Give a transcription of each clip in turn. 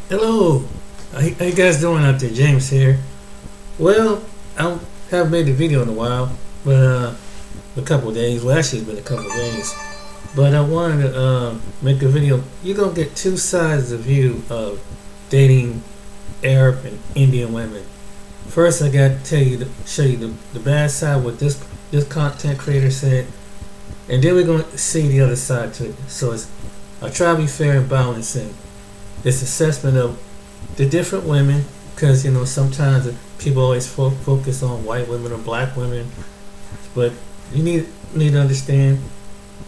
Hello, how you guys doing out there? James here. Well, I haven't made a video in a while, but a couple of days. Well, actually, it's been a couple of days. But I wanted to make a video. You're gonna get two sides of view of dating Arab and Indian women. First, I got to show you the bad side, what this content creator said, and then we're gonna see the other side to it. So I try to be fair and balanced in this assessment of the different women, because sometimes people always focus on white women or black women, but you need to understand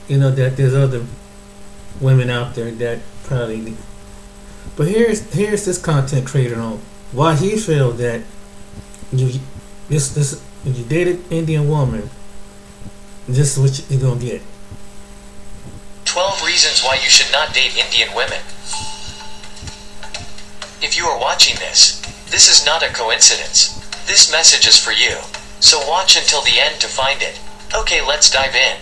that there's other women out there that probably need. But here's this content creator on why he feel that you this if you dated Indian woman, this is what you're gonna get. 12 reasons why you should not date Indian women. If you are watching this is not a coincidence. This message is for you. So watch until the end to find it. Okay, let's dive in.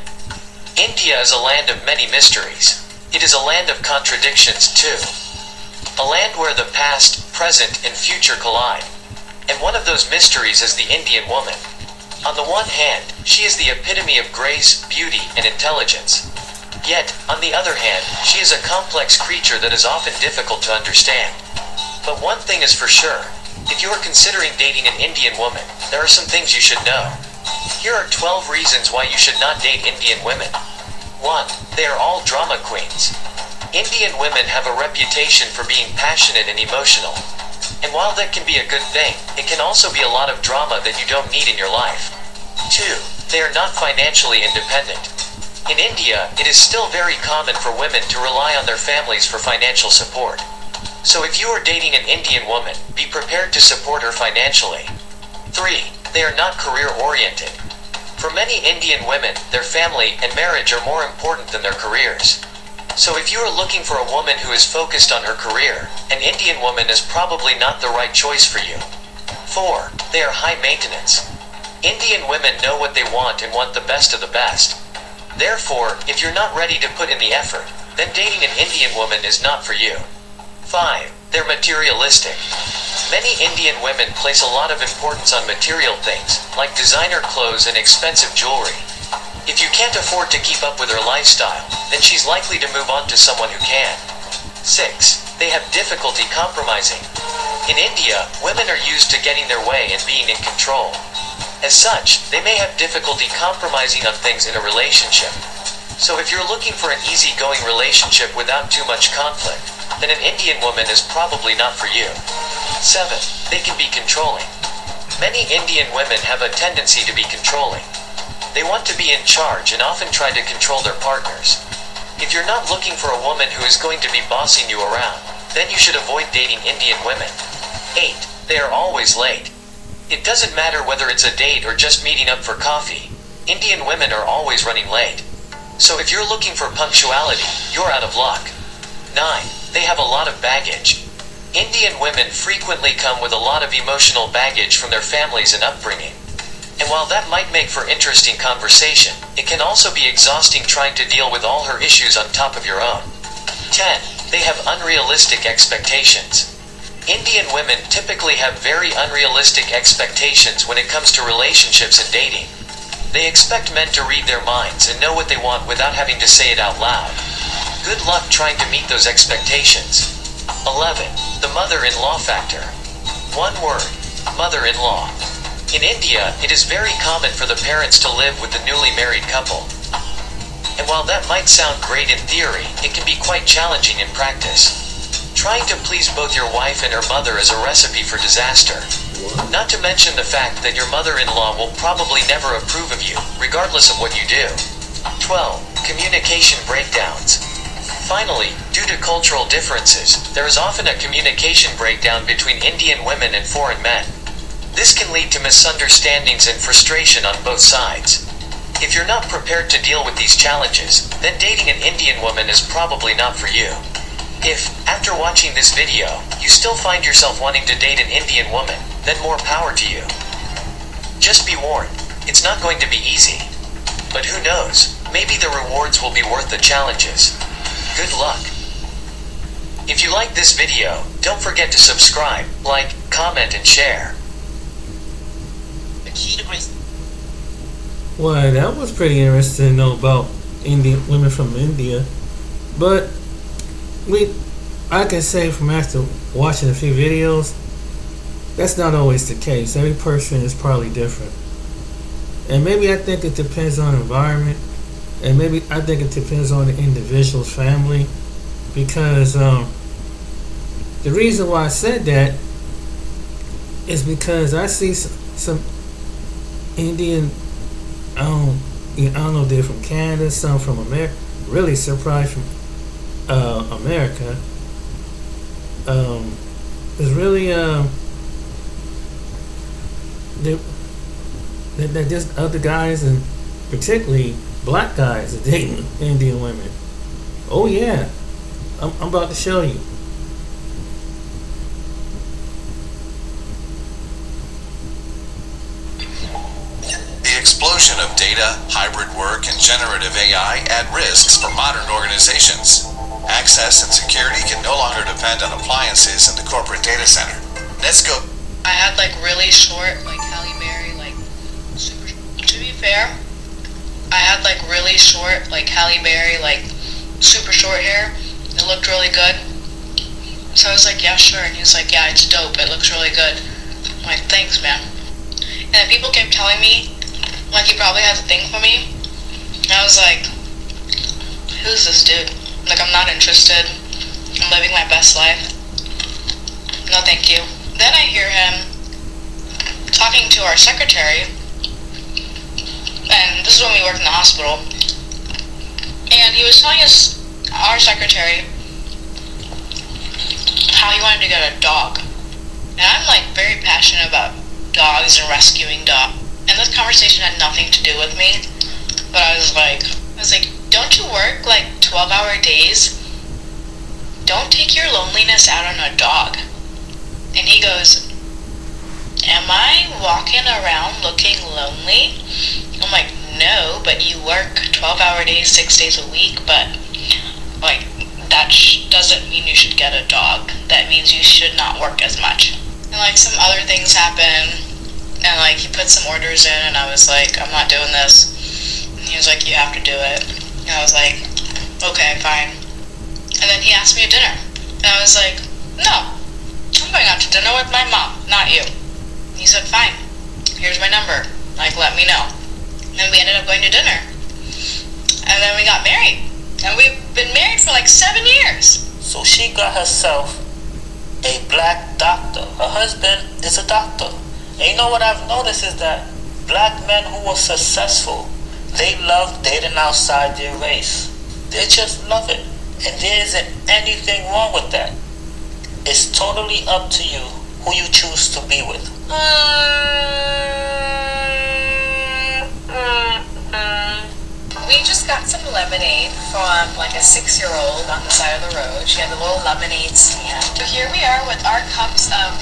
India is a land of many mysteries. It is a land of contradictions too. A land where the past, present, and future collide. And one of those mysteries is the Indian woman. On the one hand, she is the epitome of grace, beauty, and intelligence. Yet, on the other hand, she is a complex creature that is often difficult to understand. But one thing is for sure. If you are considering dating an Indian woman, there are some things you should know. Here are 12 reasons why you should not date Indian women. 1. They are all drama queens. Indian women have a reputation for being passionate and emotional. And while that can be a good thing, it can also be a lot of drama that you don't need in your life. 2. They are not financially independent. In India, it is still very common for women to rely on their families for financial support. So if you are dating an Indian woman, be prepared to support her financially. 3. They are not career-oriented. For many Indian women, their family and marriage are more important than their careers. So if you are looking for a woman who is focused on her career, an Indian woman is probably not the right choice for you. 4. They are high maintenance. Indian women know what they want and want the best of the best. Therefore, if you're not ready to put in the effort, then dating an Indian woman is not for you. 5. They're materialistic. Many Indian women place a lot of importance on material things, like designer clothes and expensive jewelry. If you can't afford to keep up with her lifestyle, then she's likely to move on to someone who can. 6. They have difficulty compromising. In India, women are used to getting their way and being in control. As such, they may have difficulty compromising on things in a relationship. So if you're looking for an easygoing relationship without too much conflict, then an Indian woman is probably not for you. 7. They can be controlling. Many Indian women have a tendency to be controlling. They want to be in charge and often try to control their partners. If you're not looking for a woman who is going to be bossing you around, then you should avoid dating Indian women. 8. They are always late. It doesn't matter whether it's a date or just meeting up for coffee. Indian women are always running late. So if you're looking for punctuality, you're out of luck. 9. They have a lot of baggage. Indian women frequently come with a lot of emotional baggage from their families and upbringing. And while that might make for interesting conversation, it can also be exhausting trying to deal with all her issues on top of your own. 10. They have unrealistic expectations. Indian women typically have very unrealistic expectations when it comes to relationships and dating. They expect men to read their minds and know what they want without having to say it out loud. Good luck trying to meet those expectations. 11. The mother-in-law factor. One word: mother-in-law. In India, it is very common for the parents to live with the newly married couple. And while that might sound great in theory, it can be quite challenging in practice. Trying to please both your wife and her mother is a recipe for disaster. Not to mention the fact that your mother-in-law will probably never approve of you, regardless of what you do. 12. Communication breakdowns. Finally, due to cultural differences, there is often a communication breakdown between Indian women and foreign men. This can lead to misunderstandings and frustration on both sides. If you're not prepared to deal with these challenges, then dating an Indian woman is probably not for you. If, after watching this video, you still find yourself wanting to date an Indian woman, then more power to you. Just be warned, it's not going to be easy. But who knows, maybe the rewards will be worth the challenges. Good luck. If you like this video, don't forget to subscribe, like, comment, and share. The key to great. Well, that was pretty interesting to know about Indian women from India. But I can say from after watching a few videos, that's not always the case. Every person is probably different. And maybe I think it depends on the environment. And maybe I think it depends on the individual's family. Because the reason why I said that is because I see some Indian, I don't know if they're from Canada, some from America, really surprised from America. There's really that just other guys, and particularly black guys, are dating Indian women. Oh yeah, I'm about to show you. The explosion of data, hybrid work, and generative AI add risks for modern organizations. Access and security can no longer depend on appliances in the corporate data center. Let's go. I had like really short, like Halle Berry, like super. To be fair, I had like really short, like Halle Berry, like super short hair. It looked really good. So I was like, yeah, sure. And he was like, yeah, it's dope. It looks really good. I'm like, thanks, man. And then people kept telling me, like, he probably has a thing for me. And I was like, who's this dude? Like, I'm not interested. I'm living my best life. No, thank you. Then I hear him talking to our secretary. And this is when we worked in the hospital. And he was telling us, our secretary, how he wanted to get a dog. And I'm like very passionate about dogs and rescuing dogs. And this conversation had nothing to do with me. But I was like, don't you work like 12-hour days? Don't take your loneliness out on a dog. And he goes, am I walking around looking lonely? I'm like, no, but you work 12-hour days, 6 days a week, but like that doesn't mean you should get a dog. That means you should not work as much. And like some other things happen, and like he put some orders in, and I was like, I'm not doing this. And he was like, you have to do it. And I was like, okay, fine. And then he asked me to dinner, and I was like, no, I'm going out to dinner with my mom, not you. And he said, fine, here's my number, like let me know. And we ended up going to dinner, and then we got married, and we've been married for like 7 years. So she got herself a black doctor. Her husband is a doctor. And you know what I've noticed is that black men who are successful, they love dating outside their race. They just love it. And there isn't anything wrong with that. It's totally up to you who you choose to be with. We just got some lemonade from like a 6-year-old on the side of the road. She had a little lemonade stand. So here we are with our cups of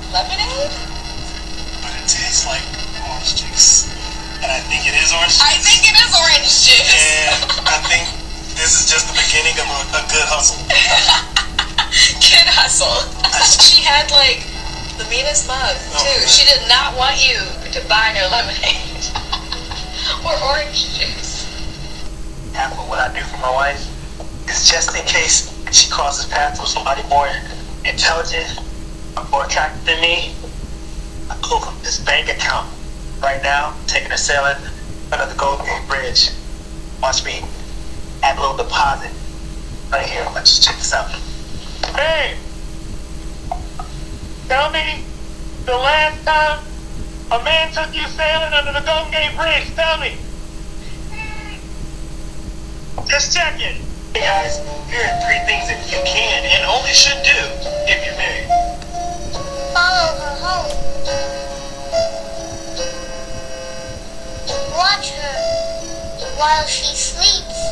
lemonade. But it tastes like orange juice. And I think it is orange juice. I think it is orange juice. And I think this is just the beginning of a good hustle. Kid hustle. She had like the meanest mug too. Man. She did not want you to buy her lemonade or orange juice. Half of what I do for my wife is just in case she crosses paths with somebody more intelligent, more attractive than me. I open this bank account right now, taking her sailing under the Golden Gate Bridge. Watch me add a little deposit right here. Let's just check this out. Hey, tell me the last time a man took you sailing under the Golden Gate Bridge. Tell me. Just checking. Hey guys, here are 3 things that you can and only should do if you're married. Follow her home. Watch her while she sleeps.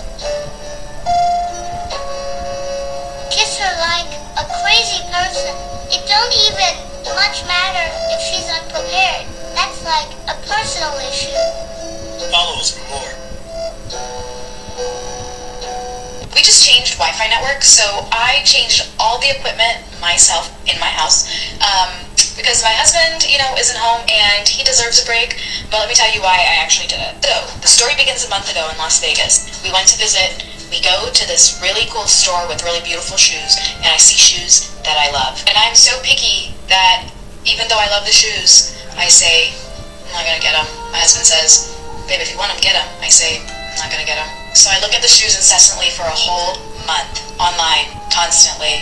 Kiss her like a crazy person. It don't even much matter if she's unprepared. That's like a personal issue. Follow us for more. We we just changed Wi-Fi network, so I changed all the equipment myself in my house. Because my husband, isn't home and he deserves a break. But let me tell you why I actually did it. So, the story begins a month ago in Las Vegas. We went to visit. We go to this really cool store with really beautiful shoes, and I see shoes that I love. And I'm so picky that even though I love the shoes, I say, I'm not gonna get them. My husband says, babe, if you want them, get them. I say, I'm not gonna get them. So I look at the shoes incessantly for a whole month, online, constantly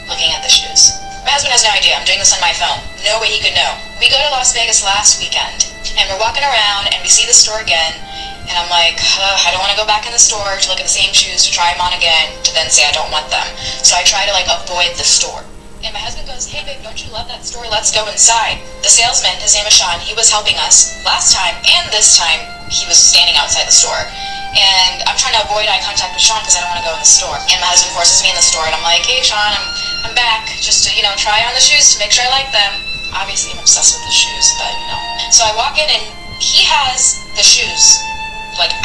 looking at the shoes. My husband has no idea. I'm doing this on my phone. No way he could know. We go to Las Vegas last weekend, and we're walking around, and we see the store again, and I'm like, I don't want to go back in the store to look at the same shoes, to try them on again, to then say I don't want them. So I try to, avoid the store. And my husband goes, hey, babe, don't you love that store? Let's go inside. The salesman, his name is Sean, he was helping us last time, and this time, he was standing outside the store. And I'm trying to avoid eye contact with Sean because I don't want to go in the store. And my husband forces me in the store, and I'm like, hey, Sean, I'm back just to, try on the shoes to make sure I like them. Obviously, I'm obsessed with the shoes, but, So I walk in, and he has the shoes,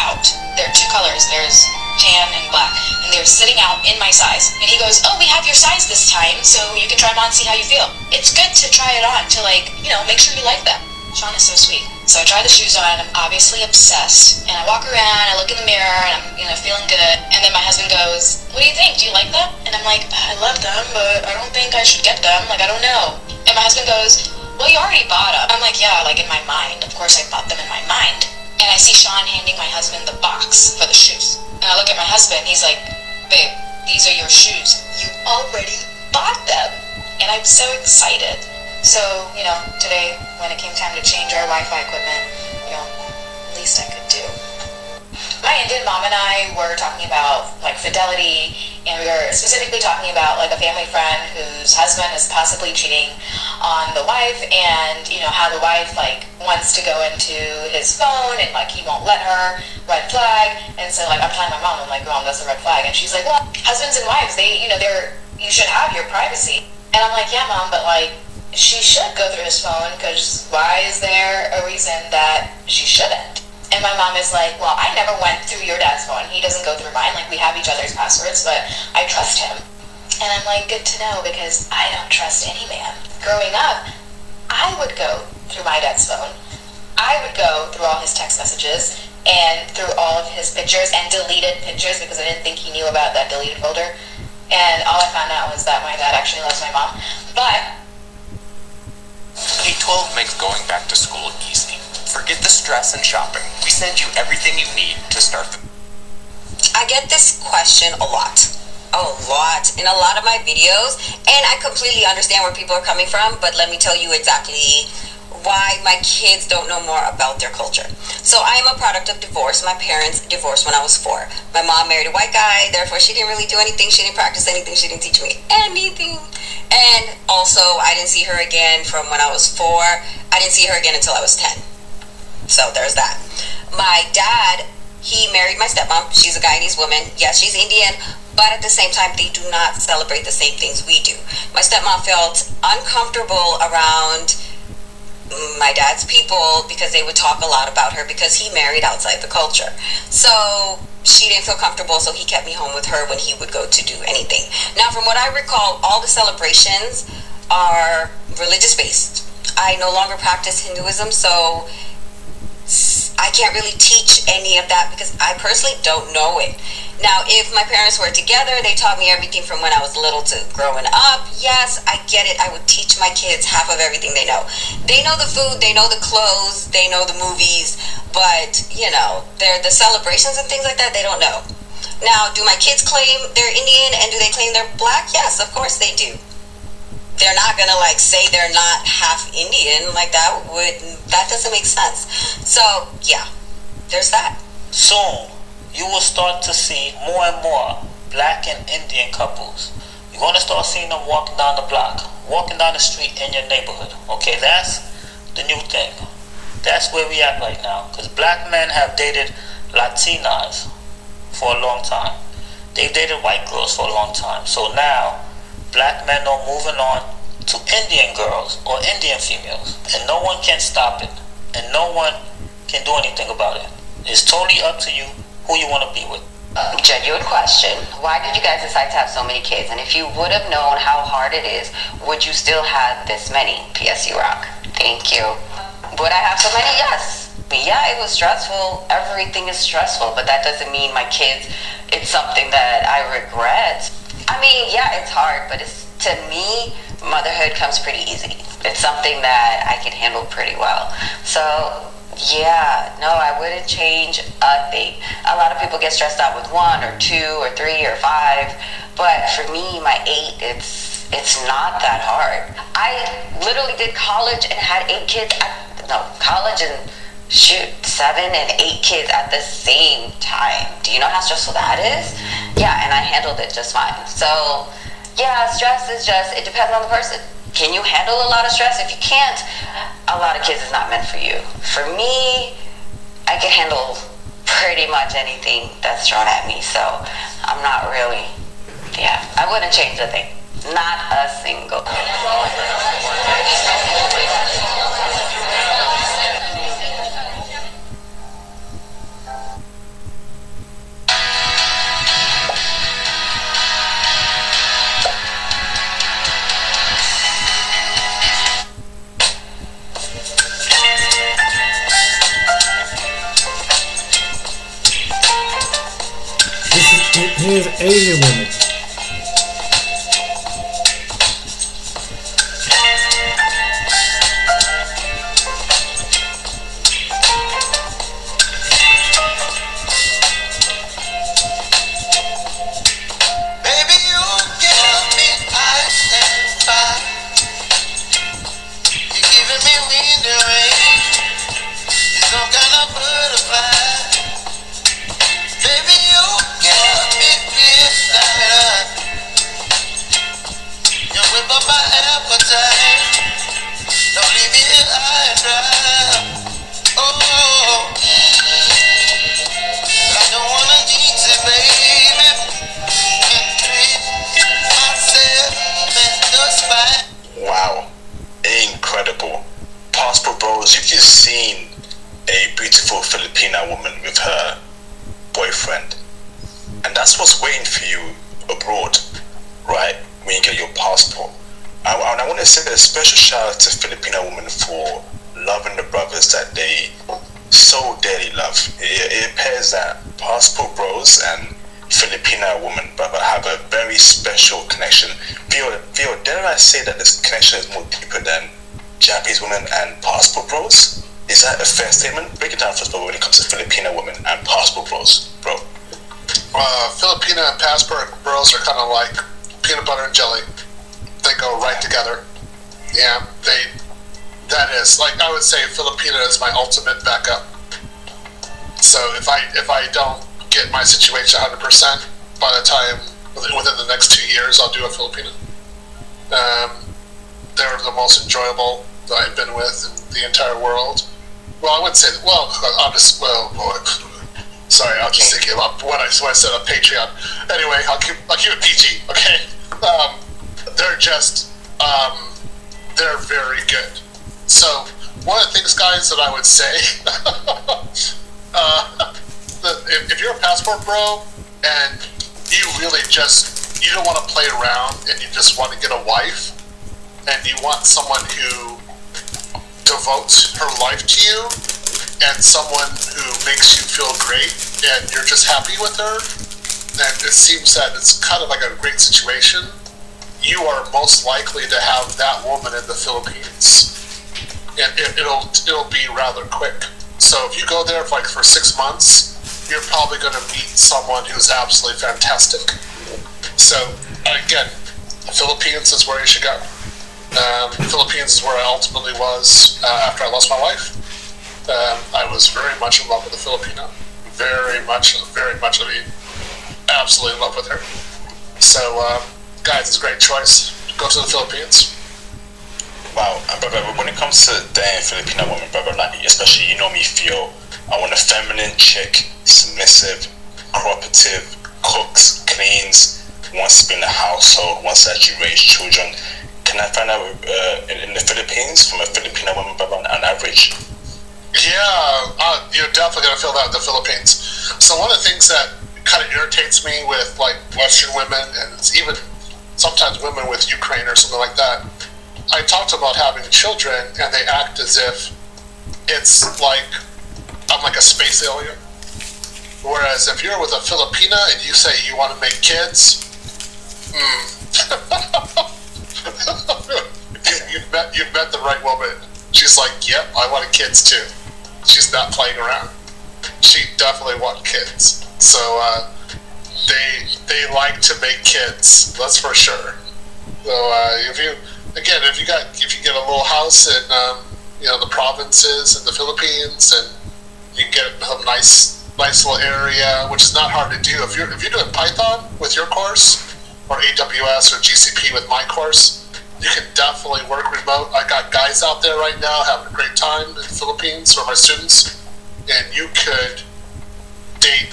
out. There are two colors. There's tan and black. And they're sitting out in my size. And he goes, oh, we have your size this time, so you can try them on and see how you feel. It's good to try it on to, make sure you like them. Sean is so sweet. So I try the shoes on, I'm obviously obsessed, and I walk around, I look in the mirror, and I'm, feeling good, and then my husband goes, what do you think? Do you like them? And I'm like, I love them, but I don't think I should get them, I don't know. And my husband goes, well, you already bought them. I'm like, yeah, in my mind. Of course I bought them in my mind. And I see Sean handing my husband the box for the shoes. And I look at my husband, he's like, babe, these are your shoes. You already bought them. And I'm so excited. So, today, when it came time to change our Wi-Fi equipment, least I could do. My Indian mom and I were talking about, fidelity, and we were specifically talking about, a family friend whose husband is possibly cheating on the wife, and, how the wife, wants to go into his phone, and, he won't let her, red flag, and so, I'm telling my mom, I'm like, Mom, that's a red flag, and she's like, well, husbands and wives, you should have your privacy. And I'm like, yeah, Mom, but, she should go through his phone, because why is there a reason that she shouldn't? And my mom is like, well, I never went through your dad's phone. He doesn't go through mine. We have each other's passwords, but I trust him. And I'm like, good to know, because I don't trust any man. Growing up, I would go through my dad's phone. I would go through all his text messages and through all of his pictures and deleted pictures, because I didn't think he knew about that deleted folder. And all I found out was that my dad actually loves my mom. But K-12 makes going back to school easy. Forget the stress and shopping. We send you everything you need to start the... I get this question a lot in a lot of my videos, and I completely understand where people are coming from, but let me tell you exactly why my kids don't know more about their culture. So I am a product of divorce. My parents divorced when I was 4. My mom married a white guy, therefore she didn't really do anything, she didn't practice anything, she didn't teach me anything. And also, I didn't see her again from when I was 4. I didn't see her again until I was 10. So there's that. My dad, he married my stepmom. She's a Guyanese woman. Yes, she's Indian, but at the same time, they do not celebrate the same things we do. My stepmom felt uncomfortable around my dad's people because they would talk a lot about her because he married outside the culture. So she didn't feel comfortable, so he kept me home with her when he would go to do anything. Now, from what I recall, all the celebrations are religious-based. I no longer practice Hinduism, so I can't really teach any of that because I personally don't know it. Now, if my parents were together, they taught me everything from when I was little to growing up. Yes, I get it. I would teach my kids half of everything they know. They know the food, they know the clothes, they know the movies, but, they're the celebrations and things like that, they don't know. Now, do my kids claim they're Indian and do they claim they're black? Yes, of course they do. They're not gonna say they're not half Indian, that doesn't make sense. So yeah, there's that. Soon, you will start to see more and more black and Indian couples. You're gonna start seeing them walking down the block, walking down the street in your neighborhood. Okay, that's the new thing. That's where we at right now. Because black men have dated Latinas for a long time. They've dated white girls for a long time. So now, black men are moving on to Indian girls or Indian females, and no one can stop it, and no one can do anything about it. It's totally up to you who you want to be with. Genuine question. Why did you guys decide to have so many kids? And if you would have known how hard it is, would you still have this many? PSU Rock. Thank you. Would I have so many? Yes. Yeah, it was stressful. Everything is stressful, but that doesn't mean my kids, it's something that I regret. I mean, yeah, it's hard, but it's, to me, motherhood comes pretty easy. It's something that I can handle pretty well. So, yeah, no, I wouldn't change a thing. A lot of people get stressed out with 1 or 2 or 3 or 5, but for me, my 8, it's not that hard. I literally did college and had 8 kids college and 7 and 8 kids at the same time. Do you know how stressful that is? Yeah, and I handled it just fine. So, yeah, stress is just, it depends on the person. Can you handle a lot of stress? If you can't, a lot of kids is not meant for you. For me, I can handle pretty much anything that's thrown at me. So, I'm not really, I wouldn't change a thing. Not a single. Here's Asian women. Wow, incredible. Passport Bros, you've just seen a beautiful Filipina woman with her boyfriend. And that's what's waiting for you abroad, right? When you get your passport. And I want to say a special shout out to Filipina women for loving the brothers that they so dearly love. It appears that Passport Bros and Filipina woman brother have a very special connection. Theo, dare I say that this connection is more deeper than Japanese women and Passport Bros? Is that a fair statement? Break it down first of all when it comes to Filipina women and Passport Bros, bro. Filipina and Passport Bros are kind of like peanut butter and jelly. They go right together. Yeah, that is, like, I would say Filipina is my ultimate backup. So if I don't get my situation 100%, by the time, within the next 2 years, I'll do a Filipina. They're the most enjoyable that I've been with in the entire world. Well, I wouldn't say that, sorry, I'm just thinking about what I said on Patreon. Anyway, I'll keep it PG, okay? They're just, they're very good. So, one of the things, guys, that I would say, if you're a Passport Bro and you really just, you don't want to play around and you just want to get a wife and you want someone who devotes her life to you and someone who makes you feel great and you're just happy with her, and it seems that it's kind of like a great situation, you are most likely to have that woman in the Philippines. And it'll be rather quick. So if you go there for 6 months, you're probably going to meet someone who's absolutely fantastic. So again, the Philippines is where you should go. Philippines is where I ultimately was after I lost my wife. I was very much in love with the Filipina. Very much, I mean, absolutely in love with her. So, guys, it's a great choice. Go to the Philippines. Wow, brother, when it comes to dating Filipina women, brother, like, especially, you know me, Theo, I want a feminine chick, submissive, cooperative, cooks, cleans, wants to be in the household, wants to actually raise children. Can I find out in the Philippines from a Filipina woman, brother, on average? Yeah, you're definitely going to feel that in the Philippines. So one of the things that kind of irritates me with like Western women, and it's even sometimes women with Ukraine or something like that. I talked about having children, and they act as if it's like I'm like a space alien. Whereas if you're with a Filipina and you say you want to make kids, you've met the right woman. She's like, yep, I wanted kids too. She's not playing around. She definitely wants kids. So they like to make kids. That's for sure. So if you get a little house in the provinces in the Philippines, and you can get a nice little area, which is not hard to do. If you're doing Python with your course, or AWS or GCP with my course, you can definitely work remote. I got guys out there right now having a great time in the Philippines for my students, and you could date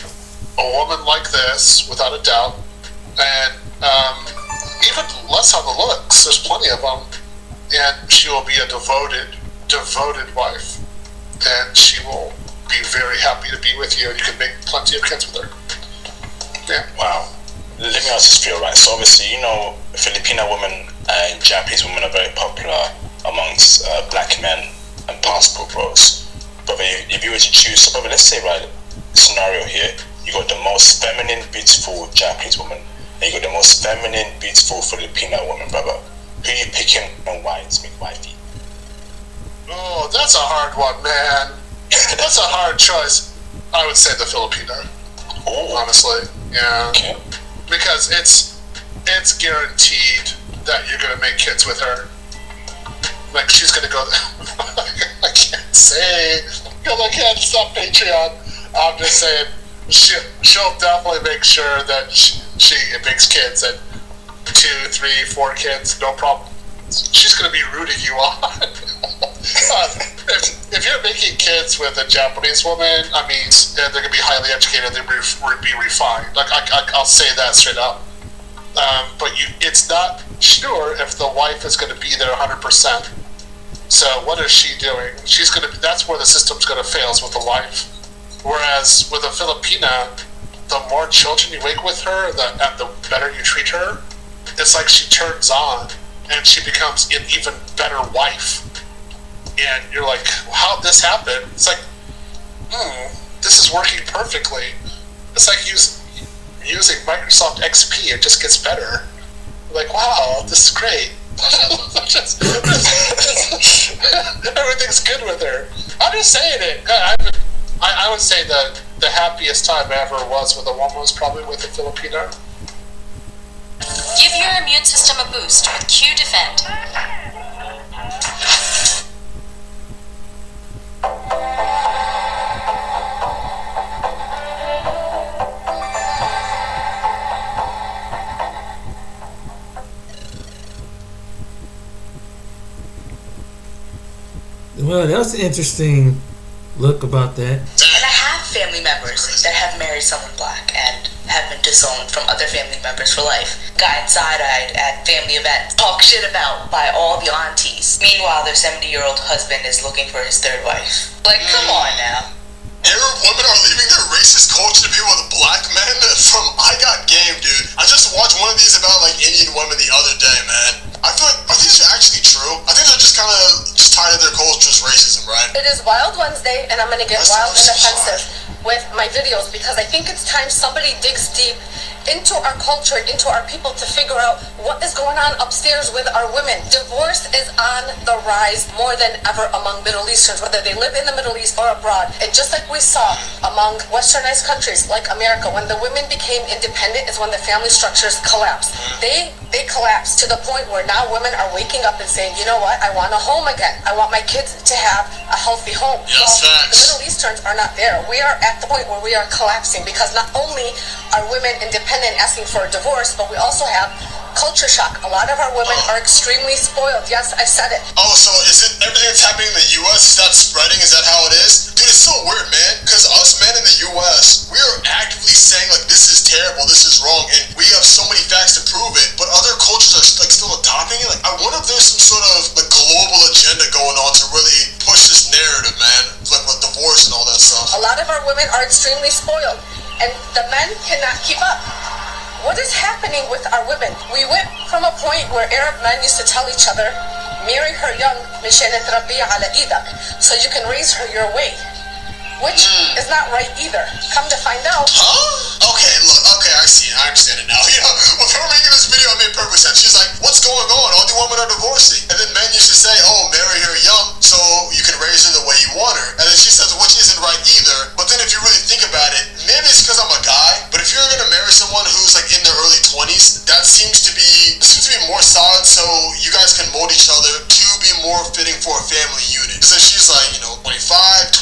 a woman like this without a doubt, and even less on the looks. There's plenty of them, and she will be a devoted wife, and she will be very happy to be with you, and you can make plenty of kids with her. Yeah. Wow. Let me ask this for you, right? So obviously, Filipina women and Japanese women are very popular amongst black men and passport bros. But if you were to choose, so let's say, right, scenario here, you got the most feminine, beautiful Japanese woman, and you got the most feminine, beautiful Filipina woman, brother. Who are you picking and why to make wifey? Oh, that's a hard one, man. That's a hard choice. I would say the Filipina. Oh. Honestly, yeah. Okay. Because it's guaranteed that you're gonna make kids with her. Like, she's gonna go. I can't say because I can't stop Patreon. I'm just saying she'll definitely make sure that she makes kids, and 2, 3, 4 kids, no problem. She's gonna be rooting you on. If you're making kids with a Japanese woman, I mean, they're gonna be highly educated. They'll be refined. Like I'll say that straight up. But it's not sure if the wife is going to be there 100%. So what is she doing? That's where the system's going to fail, is with the wife. Whereas with a Filipina, the more children you make with her, and the better you treat her, it's like she turns on and she becomes an even better wife. And you're like, how'd this happen? It's like, this is working perfectly. It's like using Microsoft XP, it just gets better. Like, wow, this is great. Everything's good with her. I'm just saying it. I would say the happiest time I ever was with a woman was probably with a Filipina. Give your immune system a boost with Q Defend. Well, that was an interesting look about that. And I have family members that have married someone black and have been disowned from other family members for life. Gotten side-eyed at family events, talked shit about by all the aunties. Meanwhile, their 70-year-old husband is looking for his third wife. Like, come on now. Arab women are leaving their racist culture to be with black men from I Got Game, dude. I just watched one of these about, like, Indian women the other day, man. I feel like, are these actually true? I think they're just kind of just tied to their culture's racism, right? It is Wild Wednesday, and I'm going to get wild and offensive with my videos because I think it's time somebody digs deep into our culture, into our people, to figure out what is going on upstairs with our women. Divorce is on the rise more than ever among Middle Easterns, whether they live in the Middle East or abroad. And just like we saw among westernized countries like America, when the women became independent is when the family structures collapsed. They collapsed to the point where now women are waking up and saying, you know what, I want a home again. I want my kids to have a healthy home. Yes, well, the Middle Easterns are not there. We are at the point where we are collapsing because not only are women independent asking for a divorce, but we also have culture shock. A lot of our women are extremely spoiled. Yes, I said it. Oh, so is it everything that's happening in the U.S., is that spreading? Is that how it is? Dude, it's so weird, man, because us men in the U.S., we are actively saying, like, this is terrible, this is wrong, and we have so many facts to prove it, but other cultures are, like, still adopting it. Like, I wonder if there's some sort of, like, global agenda going on to really push this narrative, man, like, with divorce and all that stuff. A lot of our women are extremely spoiled. and the men cannot keep up. What is happening with our women? We went from a point where Arab men used to tell each other, marry her young, so you can raise her your way. Which is not right either. Come to find out. Huh? Okay, look, okay, I see it. I understand it now. You know, when we were making this video, it made perfect sense. She's like, what's going on? All the women are divorcing. And then men used to say, oh, marry her young so you can raise her the way you want her. And then she says, which isn't right either. But then if you really think about it, maybe it's because I'm a guy, but if you're going to marry someone who's like in their early 20s, that seems to be more solid so you guys can mold each other to be more fitting for a family unit. So she's like, 25,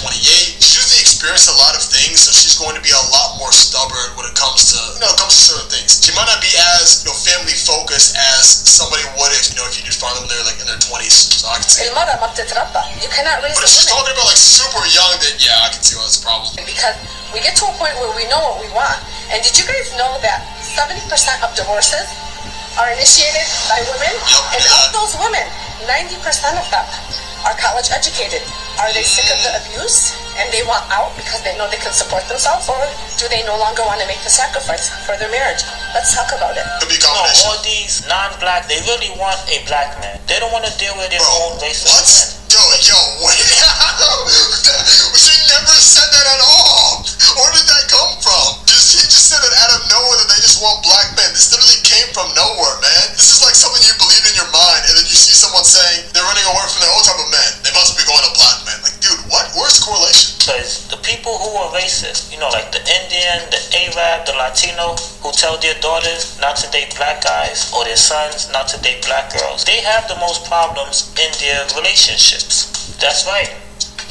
28. She's usually experienced a lot of things, so she's going to be a lot more stubborn when it comes to, certain things. She might not be as, family focused as somebody would if you just find them there like in their 20s. So I can see. You cannot raise But if she's talking about like super young, then yeah, I can see why that's a problem. Because we get to a point where we know what we want. And did you guys know that 70% of divorces are initiated by women? Yep, and of those women, 90% of them are college educated. Are they sick of the abuse and they want out because they know they can support themselves, or do they no longer want to make the sacrifice for their marriage? Let's talk about it. Could be a No, combination. all these non-black, they really want a black man. They don't want to deal with their own racist men. Yo, wait. She never said that at all. Where did that come from? She just said it out of nowhere that they just want black men. This literally came from nowhere, man. This is like something you believe in your mind, and then you see someone saying they're running away from their own type of men. They must be going to black men. Like, dude, what? Where's the correlation? Because the people who are racist, like the Indian, the Arab, the Latino, who tell their daughters not to date black guys or their sons not to date black girls, they have the most problems in their relationships. That's right.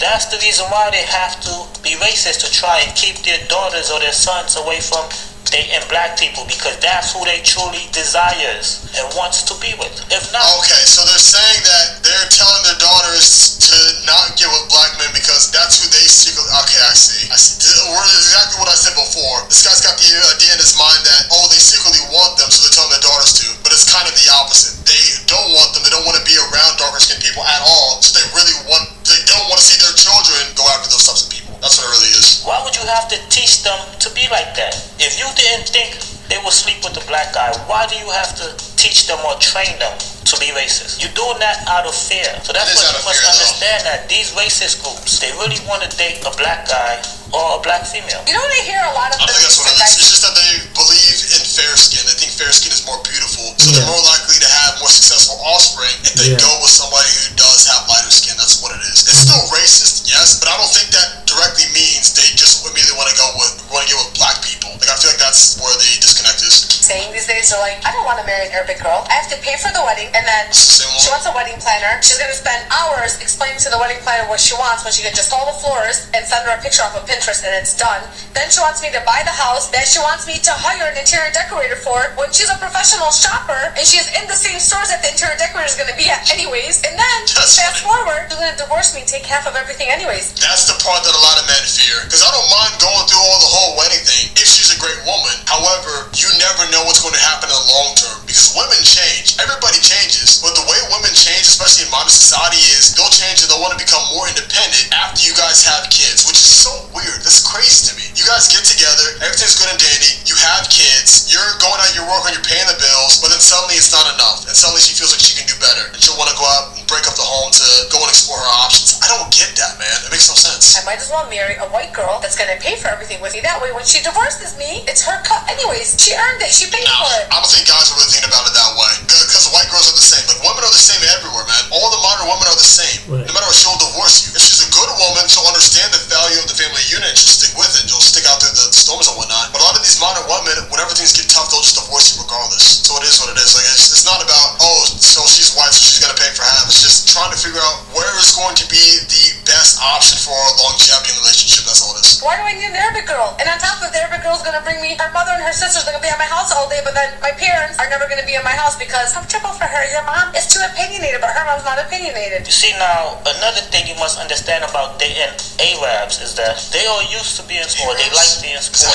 That's the reason why they have to be racist, to try and keep their daughters or their sons away from dating black people, because that's who they truly desires and wants to be with. If not... Okay, so they're saying that they're telling their daughters to not get with black men because that's who they secretly... Okay, I see. Exactly what I said before. This guy's got the idea in his mind that, they secretly want them, so they're telling their daughters to. But it's kind of the opposite. They don't want them. They don't want to be around darker-skinned people at all. So they don't want to see their children go after those types of people. That's what it really is. Why would you have to teach them to be like that? If you didn't think they would sleep with a black guy, why do you have to teach them or train them to be racist? You're doing that out of fear. So that's what you must understand, that these racist groups, they really want to date a black guy or a black female. You know what I hear a lot of... I think that's what it is. It's just that they believe in fair skin. They think fair skin is more beautiful, so they're more likely to have more successful offspring if they go with somebody who does have lighter skin. That's what it is. It's still racist, yes, but I don't think that directly means they just immediately want to get with black people. Like, I feel like that's where the disconnect is. Saying these days, they're like, I don't want to marry an Arabic girl. I have to pay for the wedding, and then she wants a wedding planner. She's going to spend hours explaining to the wedding planner what she wants when she can just call the florist and send her a picture off of Pinterest and it's done. Then she wants me to buy the house that she wants me to hire an interior decorator for when she's a professional shopper and she's in the same stores that the interior decorator is going to be at anyways. And then, fast forward, she's going to divorce me and take half of everything anyways. That's the part that a lot of men fear. Because I don't mind going through all the whole wedding thing if she's a great woman. However, you never know what's going to happen in the long term because women change. Everybody changes. But the way women change, especially in modern society, is they'll change and they'll want to become more independent after you guys have kids, which is so weird. That's crazy to me. You guys get together, everything's good and dandy, you have kids, you're going out your work and you're paying the bills, but then suddenly it's not enough. And suddenly she feels like she can do better. And she'll want to go out and break up the home to go and explore her options. I don't get that, man. It makes no sense. I might as well marry a white girl that's going to pay for everything with me. That way, when she divorces me, it's her cut anyways. She earned it. She paid for it. I don't think guys are really thinking about it that way. Because white girls are the same. Like, women are the same everywhere, man. All the modern women are the same. Right. No matter what, she'll divorce you. If she's a good woman, she'll understand the value of the family unit and she'll stick with it. She'll stick out through the storms and whatnot. But a lot of these modern women, whenever things get tough, they'll just divorce you regardless. So it is what it is. Like, it's not about, so she's white, so she's gonna pay for half. It's just trying to figure out where is going to be the best option for longevity in the relationship. That's all it is. Why do I need an Arabic girl? And on top of the Arabic girl's gonna bring me her mother and her sisters. They're gonna be at my house all day, but then my parents are never gonna be in my house because I'm trouble for her. Your mom is too opinionated, but her mom's not opinionated. You see, now, another thing you must understand about dating Arabs is that they are used to being spoiled. They like being spoiled.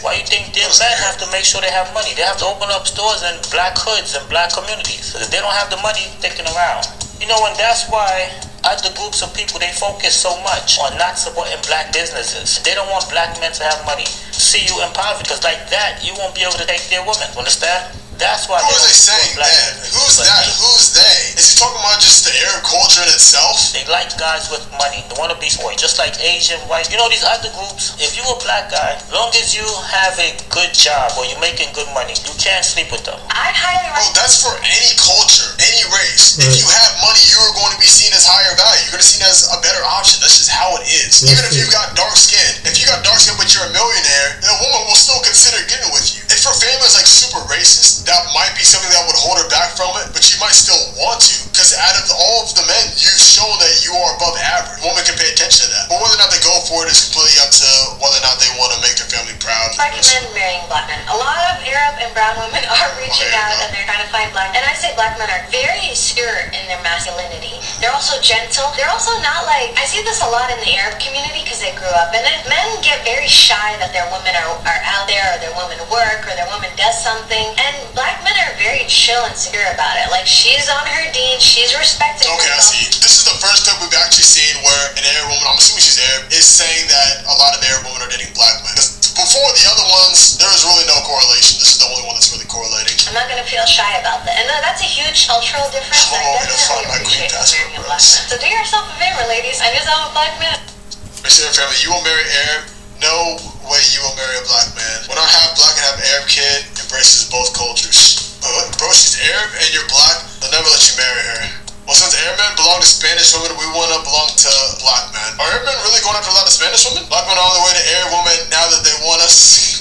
Why you think their men have to make sure they have money? They have to open up stores in black hoods and black communities. If they don't have the money, they can around. And that's why other groups of people, they focus so much on not supporting black businesses. They don't want black men to have money. See you in poverty, because like that, you won't be able to take their women. Understand? That's why. Who are they saying that? Who's that? Who's they? Is he talking about just the Arab culture in itself? They like guys with money. They want to be boy, just like Asian, white. You know these other groups. If you a black guy, long as you have a good job or you're making good money, you can't sleep with them. I highly recommend. Bro, that's for any culture, any race. If you have money, you are going to be seen as higher value. You're going to be seen as a better option. That's just how it is. Even if you got dark skin, if you got dark skin but you're a millionaire, then a woman will still consider getting with you. If her family is like super racist, that might be something that would hold her back from it, but she might still want to, because out of all of the men, you've shown that you are above average. A woman can pay attention to that. But whether or not they go for it is completely up to whether or not they want to make their family proud. I recommend marrying black men. A lot of Arab and brown women are reaching out and they're trying to find black men. And I say black men are very secure in their masculinity. They're also gentle. They're also not like, I see this a lot in the Arab community because they grew up in it. Men get very shy that their women are out there, or their women work, or their woman does something. And black men are very chill and secure about it. Like, she's on her deen, she's respecting Okay, I herself. see. This is the first time we've actually seen where an Arab woman, I'm assuming she's Arab, is saying that a lot of Arab women are dating black men. 'Cause before the other ones, there was really no correlation. This is the only one that's really correlating. I'm not going to feel shy about that. And that's a huge cultural difference. I definitely appreciate marrying a black man. So do yourself a favor, ladies. Find yourself a black man. Mr. Family, you will marry Arab? No way you will marry a black man. When our half black and half Arab kid embraces both cultures. Bro, she's Arab and you're black, they'll never let you marry her. Well, since Arab men belong to Spanish women, we want to belong to black men. Are Arab men really going after a lot of Spanish women? Black men are on their way to Arab women now that they want us.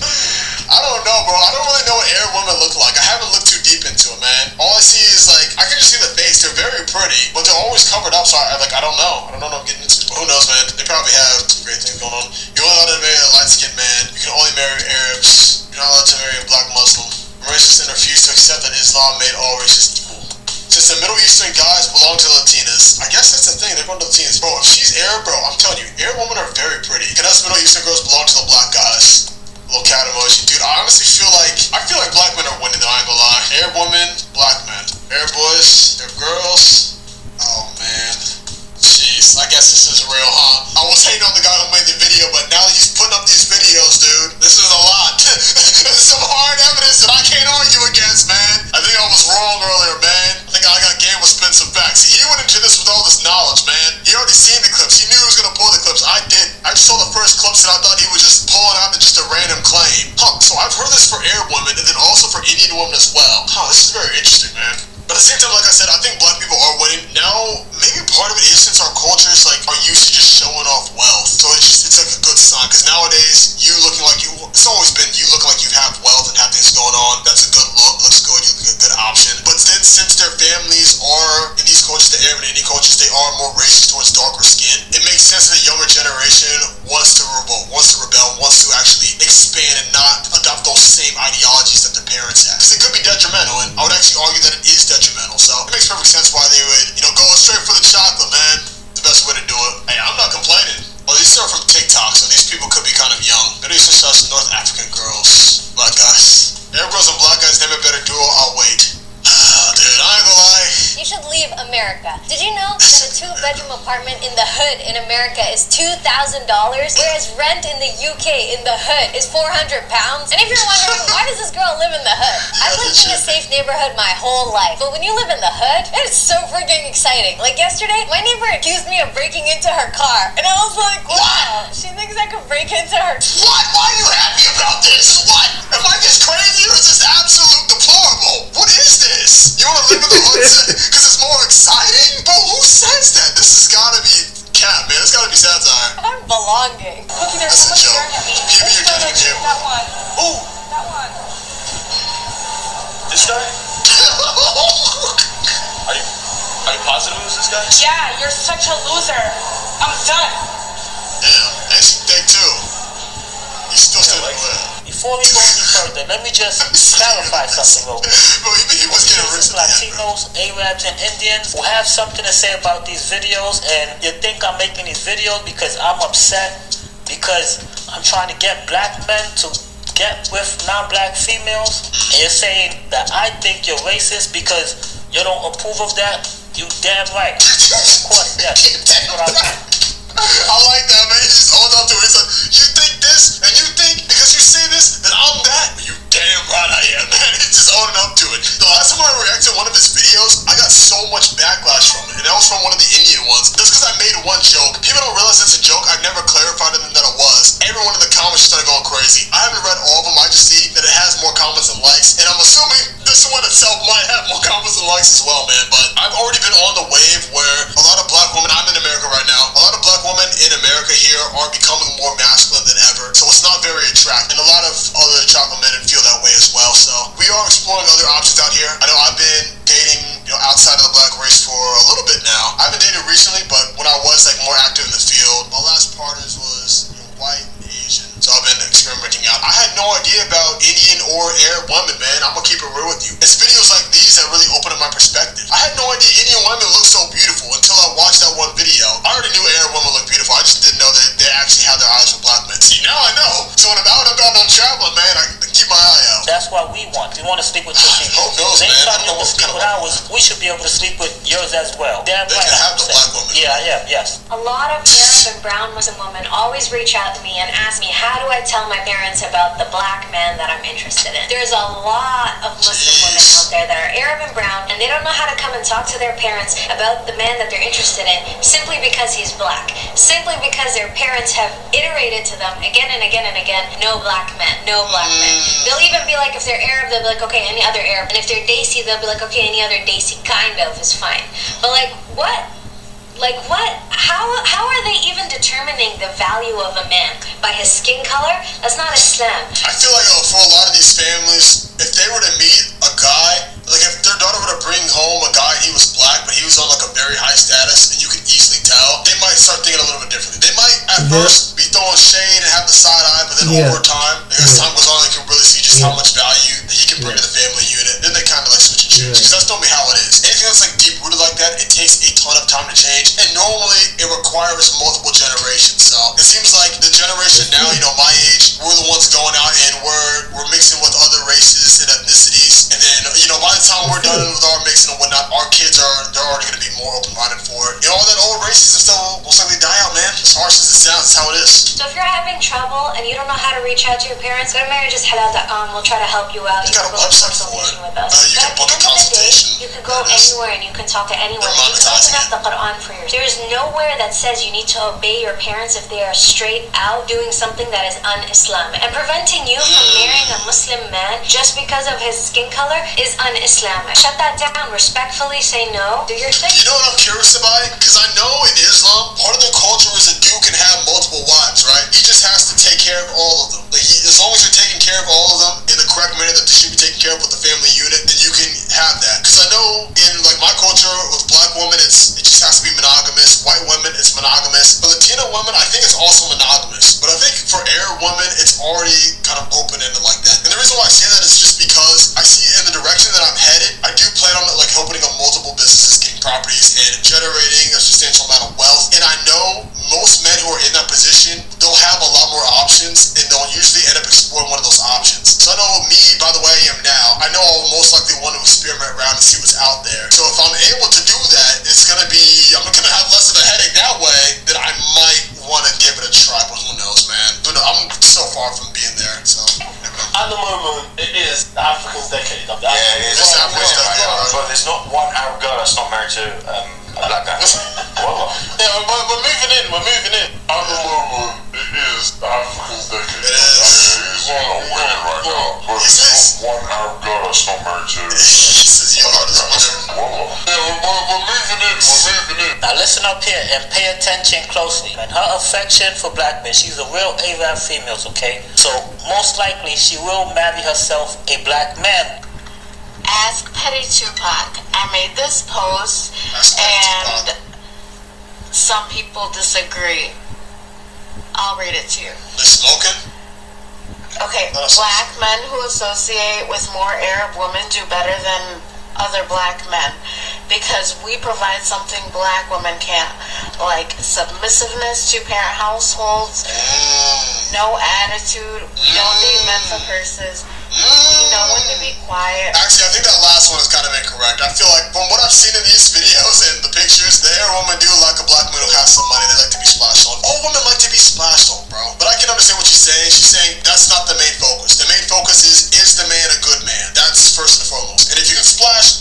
I don't know, bro. I don't really know what Arab women look like. I haven't looked too deep into it, man. All I see is like, I can just see the face. They're very pretty, but they're always covered up. So I don't know. I don't know what I'm getting into. But who knows, man? They probably have some great things going on. You're only allowed to marry a light-skinned man. You can only marry Arabs. You're not allowed to marry a black Muslim. Racists and refuse to accept that Islam made all races equal. Since the Middle Eastern guys belong to Latinas, I guess that's the thing, they're going to Latinas. Bro, if she's Arab, bro, I'm telling you, Arab women are very pretty. Can us Middle Eastern girls belong to the black guys? Little cat emoji. Dude, I honestly feel like black men are winning though, I ain't gonna lie. Arab women, black men. Arab boys, Arab girls. Oh man. Jeez, I guess this is real, huh? I was hating on the guy who made the video, but now that he's putting up these videos, dude, this is a lot. This is some hard evidence that I can't argue against, man. I think I was wrong earlier, man. I think I got game with spin some facts. See, he went into this with all this knowledge, man. He already seen the clips. He knew he was gonna pull the clips. I didn't. I just saw the first clips and I thought he was just pulling out just a random claim. Huh, so I've heard this for Arab women and then also for Indian women as well. Huh, this is very interesting, man. But at the same time, like I said, I think black people are winning. Now, maybe part of it is since our culture is like, are used to just showing off wealth. So it's like a good sign. Because nowadays, you looking like it's always been you looking like you have wealth and have things going on. That's a good look, looks good, you look a good option. But then since their families are, in these cultures, the Arab and Indian cultures, they are more racist towards darker skin, it makes sense that the younger generation wants to revolt, wants to rebel, wants to actually expand and not adopt those same ideologies that their parents had. Because it could be detrimental, and I would actually argue that it is detrimental. So it makes perfect sense why they would, go straight for the chocolate, man. The best way to do it. Hey, I'm not complaining. Well, these are from TikTok, so these people could be kind of young. Middle Eastern stuff, North African girls, black guys. Arab girls and black guys, name a better duo, I'll wait. Dude, I ain't gonna lie. You should leave America. Did you know that a 2-bedroom apartment in the hood in America is $2,000, whereas rent in the UK in the hood is 400 pounds? And if you're wondering, why does this girl live in the hood? I've lived in a safe neighborhood my whole life, but when you live in the hood, it's so freaking exciting. Like yesterday, my neighbor accused me of breaking into her car, and I was like, wow, she thinks I could break into her. What? Why are you happy about this? What? Am I just crazy or is this absolute deplorable? What is this? You want to live in the hood because it's more exciting? Bro, who says that? This has got to be cap, man. It's got to be satire. I'm belonging. Cookie, there's That's a someone joke. staring at me. Give me your judgment camera. That one. Who? That one. This guy? Are you positive it was this guy? Yeah, you're such a loser. I'm done. Damn, and she thick too. He's still sitting there. Before we go any further, let me just clarify something real quick. Bro, he was getting rich. Latinos, Arabs, and Indians who have something to say about these videos, and you think I'm making these videos because I'm upset, because I'm trying to get black men to get with non-black females, and you're saying that I think you're racist because you don't approve of that, You damn right. Of course, yes. That's what I mean. I like that, man. He just owned up to it. He's like, you think this, and you think because you say this, that I'm that? You damn right I am, man. He's just owning up to it. The last time I reacted to one of his videos, I got so much backlash from it, and that was from one of the Indian ones. Just because I made one joke. People don't realize it's a joke. I've never clarified it than that it was. Everyone in the comments started going crazy. I haven't read all of them. I just see that it has more comments and likes, and I'm assuming this one itself might have more comments and likes as well, man. But I've already been on the wave where a lot of black women, I'm in America right now, a lot of black women in America here are becoming more masculine than ever, so it's not very attractive, and a lot of other chocolate men feel that way as well. So we are exploring other options out here. I know I've been dating, outside of the black race for a little bit now. I haven't dated recently, but when I was like more active in the field, my last partners was white and Asian, so I've been experimenting out. I had no idea about Indian or Arab women, man. I'm gonna keep it real with you. It's videos like these that really open up my perspective. I had no idea Indian women look so beautiful until I watched that one video. I already knew Arab women look beautiful. I just didn't know that they actually had their eyes for black men. See, now I know. So when I'm out and about and I'm traveling, man, I can keep my eye out. That's what we want. We want to sleep with your people. Who knows, man? Anytime you want to sleep with ours, we should be able to sleep with yours as well. Damn right. They can have the black women. Yeah, yes. A lot of Arab and brown Muslim women always reach out to me and ask me, how do I tell my parents about the black man that I'm interested in? There's a lot of Muslim women out there that are Arab and brown, and they don't know how to come and talk to their parents about the man that they're interested in simply because he's black. Simply because their parents have iterated to them again and again and again, no black men, no black men. They'll even be like, if they're Arab, they'll be like, okay, any other Arab. And if they're Desi, they'll be like, okay, any other Desi kind of is fine. But like, what? Like what? How are they even determining the value of a man? By his skin color? That's not Islam. I feel like for a lot of these families, if they were to meet a guy, like if their daughter were to bring home a guy and he was black, but he was on like a very high status, and you could easily tell, they might start thinking a little bit differently. They might at first be throwing shade and have the side eye, but then over time, as time goes on, they can really see just how much value that he can bring to the family unit. Then they kind of like switch and change. Because that's normally how it is. Anything that's like deep rooted like that, it takes a ton of time to change, and normally it requires multiple generations. So it seems like the generation now, my age, we're the ones going out and we're mixing with other races and ethnicities, and then by the time we're done with our mixing and whatnot, our kids they're already going to be more open-minded for it. All that old racism stuff will most likely die out, man. As harsh as it sounds, that's how it is. So if you're having trouble and you don't know how to reach out to your parents, go to marriageishalal.com. We'll try to help you out. You got a website for it. With us. You can book a consultation. You can go anywhere and you can talk to anyone. You can open up the Quran for yourself. There's nowhere that says you need to obey your parents if they are straight out doing something that is un-Islamic. And preventing you from marrying a Muslim man just because of his skin color is un-Islamic. Shut that down. Respectfully say no. Do your thing. You know what I'm curious about? Because I know in Islam, part of their culture is a dude can have multiple wives, right? He just has to take care of all of them. Like as long as you're taking care of all of them in the correct manner that they should be taken care of with the family unit, then you can have that. Because I know in like my culture with black women, it just has to be monogamous. White women, it's monogamous. For Latino women, I think it's also monogamous. But I think for Arab women, it's already kind of open-ended like that. And the reason why I say that is just because I see in the direction that I'm headed, I do plan on like opening up multiple businesses, getting properties, and generating a substantial amount of wealth. And I know most men who are in that position, they'll have a lot more options, and they'll usually end up exploring one of those options. So I know me, by the way I am now, I know I'll most likely want to experiment around and see what's out there. So if I'm able to do that, I'm gonna have less of a headache that way, then I might want to give it a try, but who knows, man. I'm so far from being there, so. At the moment, it is Africa's decade. Yeah, it is Africa's decade. But there's not one Arab girl that's not married to a black guy. Well, yeah, we're moving in. At the moment, it is Africa's decade. It is. He's on a win right now, but there's not one Arab girl that's not married to a black guy. Yeah, we're moving in. Now listen up here and pay attention closely. And her affection for black men, she's a real Arab female, okay? So most likely she will marry herself a black man. Ask Petty Tupac. I made this post and some people disagree. I'll read it to you. They're smoking? Okay, black men who associate with more Arab women do better than other black men because we provide something black women can't, like submissiveness to parent households, no attitude, we don't date men for purses, we know when to be quiet. Actually, I think that last one is kind of incorrect. I feel like from what I've seen in these videos and Arab women do like a black man who has some money. They like to be splashed on. All women like to be splashed on, bro. But I can understand what she's saying. She's saying that's not the main focus. The main focus is the man a good man? That's first and foremost. And if you can splash,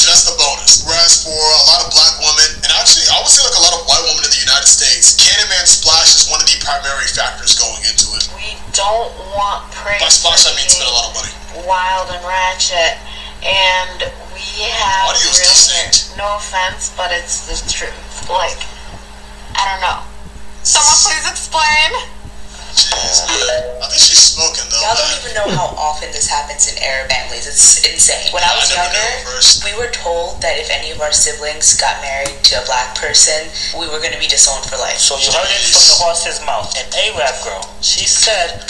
that's the bonus. Whereas for a lot of black women, and actually I would say like a lot of white women in the United States, can a man splash is one of the primary factors going into it. We don't want pretty. By splash, I mean spend a lot of money. Wild and ratchet, and we have Audio's decent. No offense, but it's the truth. Like, I don't know. Someone please explain. Jeez, I think she's smoking though. Y'all don't even know how often this happens in Arab families. It's insane. When I was younger, we were told that if any of our siblings got married to a black person, we were going to be disowned for life. So you heard it from the horse's mouth. An Arab girl, she said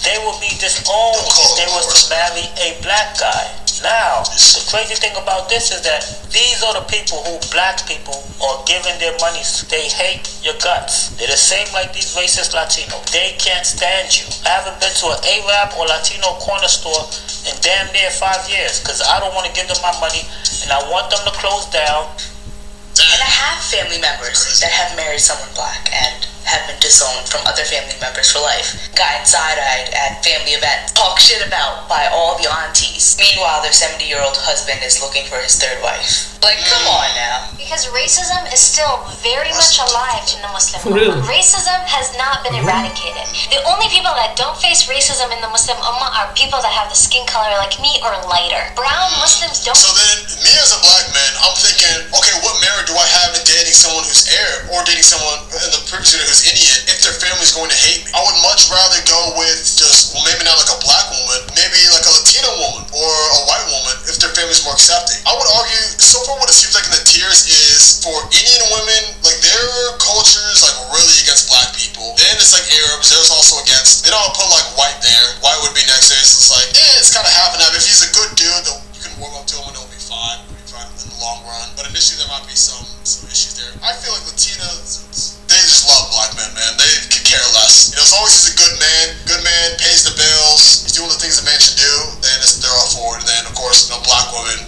they would be disowned if they was to marry a black guy. Now, the crazy thing about this is that these are the people who black people are giving their money to. They hate your guts. They're the same like these racist Latinos. They can't stand you. I haven't been to an Arab or Latino corner store in damn near 5 years because I don't want to give them my money and I want them to close down. And I have family members that have married someone black and have been disowned from other family members for life. Gotten side-eyed at family events, talked shit about by all the aunties. Meanwhile, their 70-year-old husband is looking for his third wife. Like, come on now. Because racism is still very much alive in the Muslim Really? Ummah. Racism has not been eradicated. The only people that don't face racism in the Muslim Ummah are people that have the skin color like me or lighter. Brown Muslims don't. So then, me as a black man, I'm thinking, okay, what merit do I have in dating someone who's Arab or dating someone in the previous unit who's Indian if their family's going to hate me? I would much rather go with just, well, maybe not like a black woman, maybe like a Latina woman or a white woman if their family's more accepting. I would argue, so far what it seems like in the tiers is for Indian women, like their culture is like really against black people. Then it's like Arabs, there's also against, then I'll put like white there. White would be next there, so it's like, it's kind of half and half. If he's a good dude, then you can warm up to him and it'll be fine. It'll be fine in the long run. But initially there might be some issues there. I feel like Latinas, they just love black men, man. They could care less. As long as he's a good man, pays the bills, he's doing the things a man should do, then they're all for it. And then, of course, black women.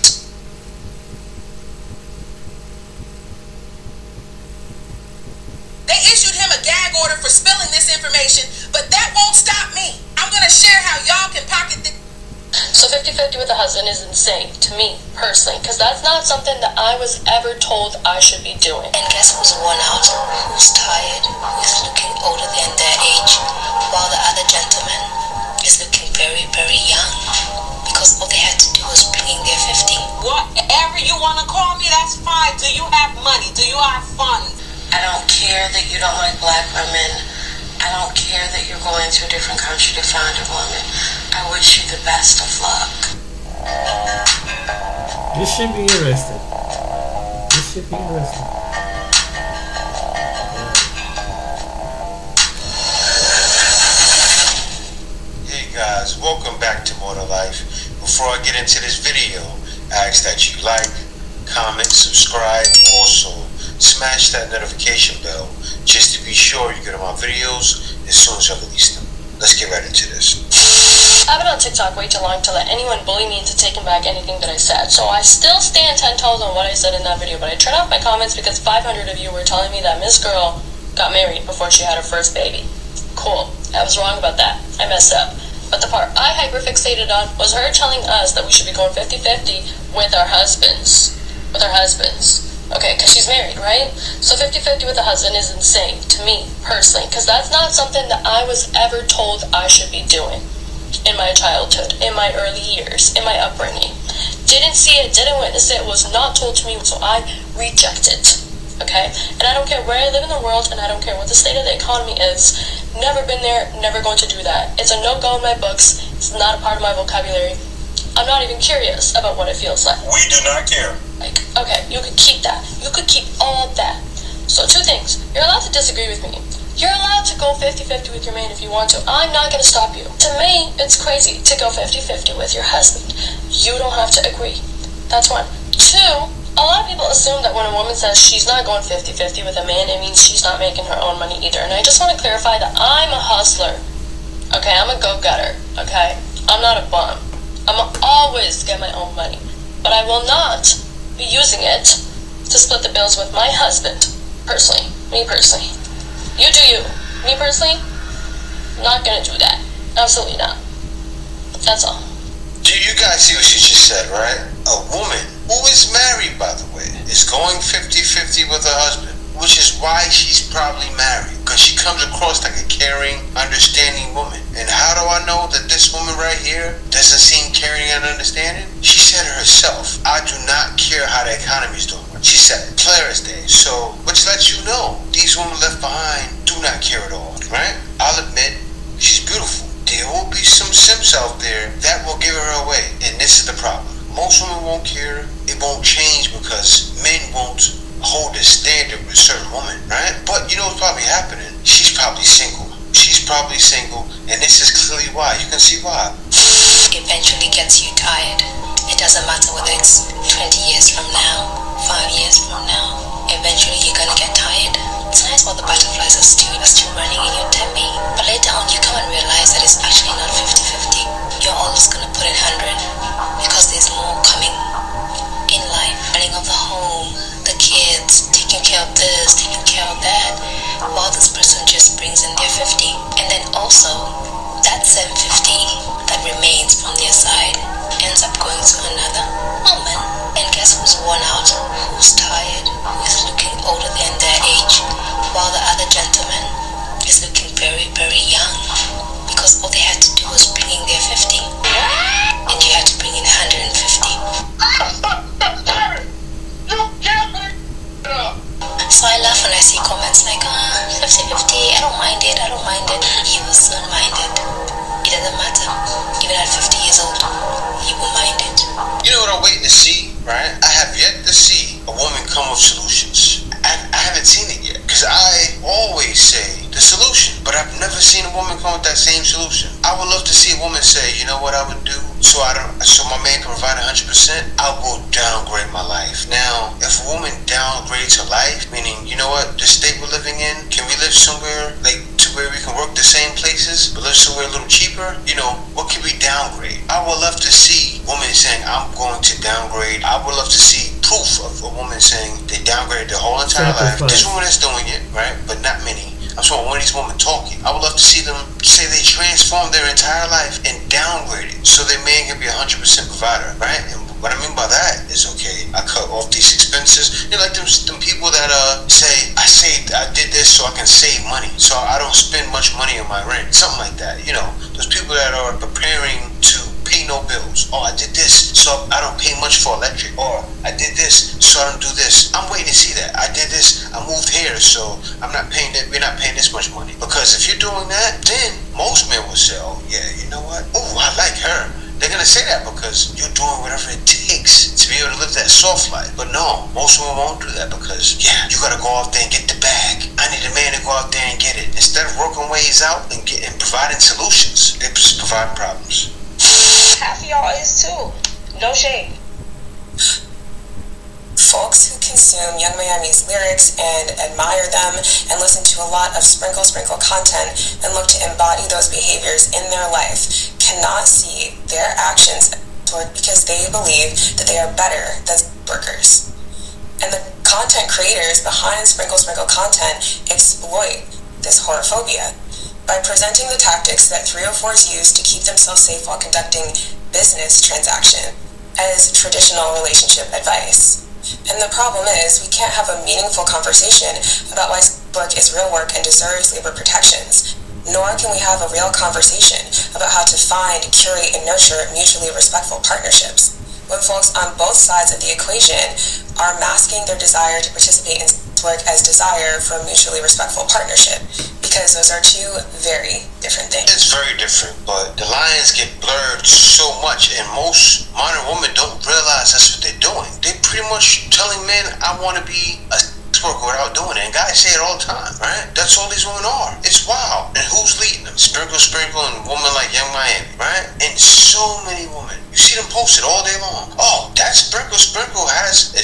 They issued him a gag order for spilling this information, but that won't stop me. I'm gonna share how y'all can pocket the... So 50-50 with a husband is insane to me, personally, because that's not something that I was ever told I should be doing. And guess who's worn out, who's tired, who's looking older than their age, while the other gentleman is looking very, very young, because all they had to do was bring in their 50. Whatever you wanna call me, that's fine. Do you have money? Do you have funds? I don't care that you don't like black women. I don't care that you're going to a different country to find a woman. I wish you the best of luck. You should be arrested. You should be arrested. Hey guys, welcome back to More to Life. Before I get into this video, I ask that you like, comment, subscribe, also smash that notification bell just to be sure you get my videos as soon as I release them. Let's get right into this. I've been on TikTok way too long to let anyone bully me into taking back anything that I said. So I still stand 10 toes on what I said in that video, but I turned off my comments because 500 of you were telling me that Miss Girl got married before she had her first baby. Cool. I was wrong about that. I messed up. But the part I hyperfixated on was her telling us that we should be going 50-50 with our husbands. Okay, because she's married, right? So 50-50 with a husband is insane to me, personally, because that's not something that I was ever told I should be doing in my childhood, in my early years, in my upbringing. Didn't see it, didn't witness it, was not told to me, so I reject it, okay? And I don't care where I live in the world, and I don't care what the state of the economy is. Never been there, never going to do that. It's a no-go in my books. It's not a part of my vocabulary. I'm not even curious about what it feels like. We do not care. Like, okay, you could keep that. You could keep all of that. So 2 things. You're allowed to disagree with me. You're allowed to go 50-50 with your man if you want to. I'm not going to stop you. To me, it's crazy to go 50-50 with your husband. You don't have to agree. That's 1. 2, a lot of people assume that when a woman says she's not going 50-50 with a man, it means she's not making her own money either. And I just want to clarify that I'm a hustler. Okay, I'm a go-getter. Okay? I'm not a bum. I'm going to always get my own money. But I will not be using it to split the bills with my husband. Personally. Me personally. You do you. Me personally, not gonna do that. Absolutely not. That's all. Do you guys see what she just said, right? A woman who is married, by the way, is going 50-50 with her husband, which is why she's probably married, because she comes across like a caring, understanding woman. And how do I know that this woman right here doesn't seem caring and understanding? She said it herself, I do not care how the economy is doing. She said it clear as day. So, which lets you know, these women left behind do not care at all, right? I'll admit, she's beautiful. There will be some simps out there that will give her away, and this is the problem. Most women won't care. It won't change because men won't hold a standard with certain women, right? But you know what's probably happening? She's probably single. She's probably single, and this is clearly why. You can see why. Eventually gets you tired. It doesn't matter whether it's 20 years from now, 5 years from now. Eventually you're gonna get tired. It's nice while the butterflies are still running in your tummy, but later on you come and realize that it's actually not 50-50. You're always gonna put in 100 because there's more coming in life. Running of the home, the kids, taking care of this, taking care of that, while this person just brings in their 50. And then also, that 750 that remains from their side ends up going to another woman. And guess who's worn out, who's tired, who's looking older than their age, while the other gentleman is looking very, very young, because all they had to do was bring in their 50, and you had to bring in 150. So I laugh when I see comments like, 50-50, I don't mind it. You will soon mind it. It doesn't matter. Even at 50 years old, you will mind it. You know what I'm waiting to see, right? I have yet to see a woman come with solutions. I haven't seen it yet, because I always say the solution, but I've never seen a woman come with that same solution. I would love to see a woman say, you know what I would do, so my man can provide 100%, I'll go downgrade my life. Now, if a woman downgrades her life, meaning, you know what, the state we're living in, can we live somewhere like to where we can work the same places, but live somewhere a little cheaper? You know, what can we downgrade? I would love to see women saying, I'm going to downgrade. I would love to see proof of a woman saying they downgraded their whole entire life. There's women that's doing it, right? But not many. I'm talking one of these women talking. I would love to see them say they transformed their entire life and downgrade it so their man can be 100% provider, right? And what I mean by that is, okay, I cut off these expenses. You know, like them people that say, I did this so I can save money, so I don't spend much money on my rent, something like that. You know, those people that are preparing to pay no bills. Oh, I did this so I don't pay much for electric. Or I did this so I don't do this. I'm waiting to see that. I did this, I moved here, so I'm not paying that. We're not paying this much money. Because if you're doing that, then most men will say, oh yeah, you know what? Oh, I like her. They're gonna say that because you're doing whatever it takes to be able to live that soft life. But no, most women won't do that because, yeah, you gotta go out there and get the bag. I need a man to go out there and get it. Instead of working ways out and providing solutions, they just provide problems. Half of y'all is too. No shame. Folks who consume Young Miami's lyrics and admire them and listen to a lot of sprinkle content and look to embody those behaviors in their life cannot see their actions because they believe that they are better than workers. And the content creators behind sprinkle content exploit this horophobia by presenting the tactics that 304s use to keep themselves safe while conducting business transaction as traditional relationship advice. And the problem is we can't have a meaningful conversation about why work is real work and deserves labor protections, nor can we have a real conversation about how to find, curate, and nurture mutually respectful partnerships when folks on both sides of the equation are masking their desire to participate in work as desire for a mutually respectful partnership, because those are two very different things. It's very different, but the lines get blurred so much, and most modern women don't realize that's what they're doing. They're pretty much telling men, I want to be a worker without doing it, and guys say it all the time, right? That's all these women are. It's wild. And who's leading them? Sprinkle, and women like Young Miami, right? And so many women. You see them posted all day long. Oh, that Sprinkle is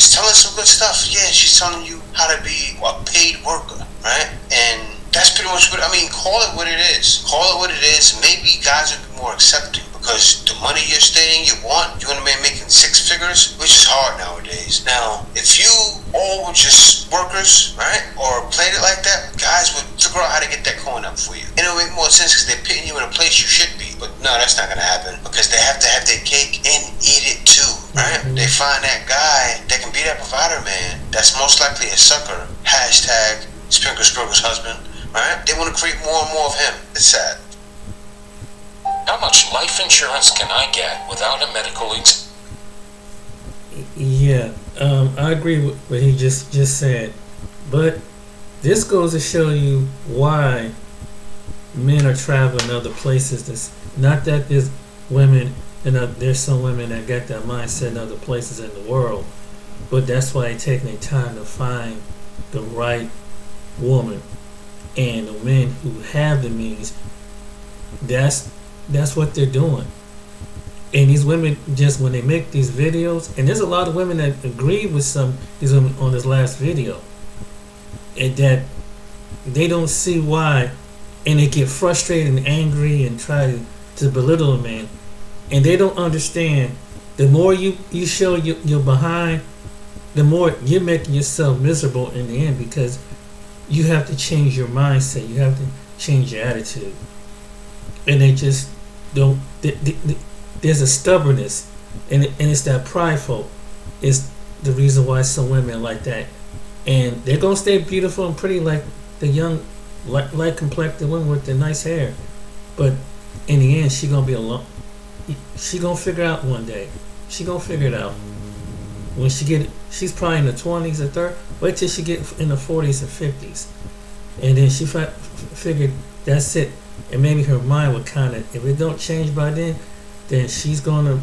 telling some good stuff. Yeah, she's telling you how to be a paid worker, right? And that's pretty much what, call it what it is. Call it what it is. Maybe guys would be more accepting, because the money you're stating you want to be making six figures, which is hard nowadays. Now, if you all were just workers, right, or played it like that, guys would figure out how to get that coin up for you. And it'll make more sense because they're putting you in a place you should be. But no, that's not gonna happen because they have to have their cake and eat it too, right? They find that guy that can be that provider man that's most likely a sucker. Hashtag Sprinkle Sprinkle's husband, right? They want to create more and more of him. It's sad. How much life insurance can I get without a medical Yeah, I agree with what he just said, but this goes to show you why men are traveling other places. This not that there's women and there's some women that got that mindset in other places in the world, but that's why they're taking their time to find the right woman, and the men who have the means. That's what they're doing. And these women, just when they make these videos, and there's a lot of women that agree with these women on this last video, and that they don't see why, and they get frustrated and angry and try to belittle a man, and they don't understand. The more you show you're behind, the more you're making yourself miserable in the end, because you have to change your mindset, you have to change your attitude, and they just don't. There's a stubbornness, and it's that prideful. Is the reason why some women are like that, and they're gonna stay beautiful and pretty like the young, light complected women with the nice hair, but in the end, she gonna be alone. She gonna figure out one day. She gonna figure it out. When she's probably in the 20s or 30s. Wait till she get in the 40s and 50s, and then she figured that's it. And maybe her mind would kind of, if it don't change by then she's gonna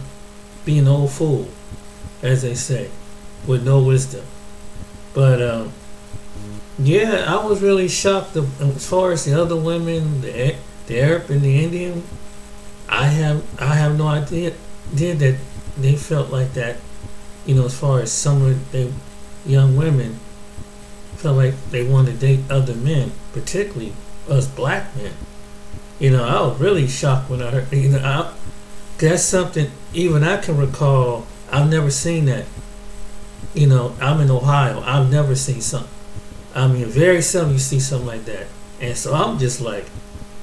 be an old fool, as they say, with no wisdom. But yeah, I was really shocked as far as the other women, the Arab and the Indian. I have no idea that they felt like that. You know, as far as some of the young women felt like they wanted to date other men, particularly us black men. You know, I was really shocked when I heard. You know, that's something even I can recall. I've never seen that. You know, I'm in Ohio. I've never seen something. I mean, very seldom you see something like that. And so I'm just like,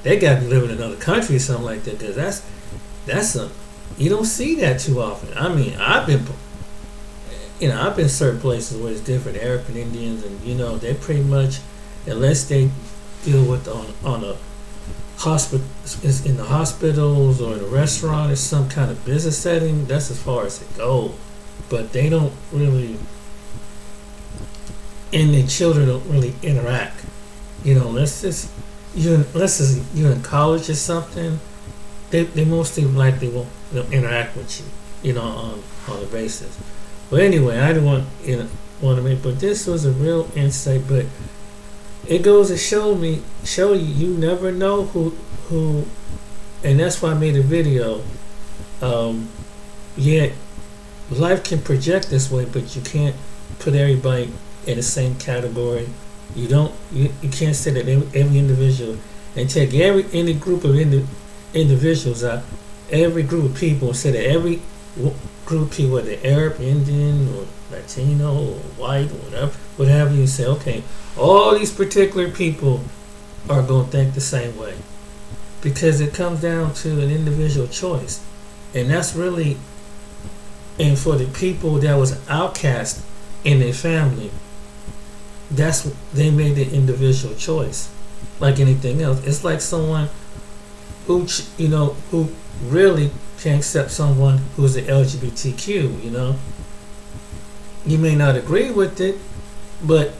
they got to live in another country or something like that. Because you don't see that too often. I mean, I've been certain places where it's different, Arab and Indians, and you know, they pretty much, unless they deal with on a hospital, is in the hospitals or in a restaurant or some kind of business setting, that's as far as it goes. But they don't really, and the children don't really interact. You know, unless you're in college or something, they mostly likely won't interact with you. You know, on a basis. But anyway, I didn't want to make, but this was a real insight. But it goes to show you, you never know who, and that's why I made a video. Yeah, life can project this way, but you can't put everybody in the same category. You can't say that every individual, and take any group of individuals out, every group of people, and say that every group of people, whether Arab, Indian, or Latino, or white, or whatever you say, okay, all these particular people are going to think the same way, because it comes down to an individual choice. And that's really, and for the people that was outcast in their family, they made the individual choice. Like anything else, it's like someone who really can't accept someone who's an LGBTQ. You know, you may not agree with it, but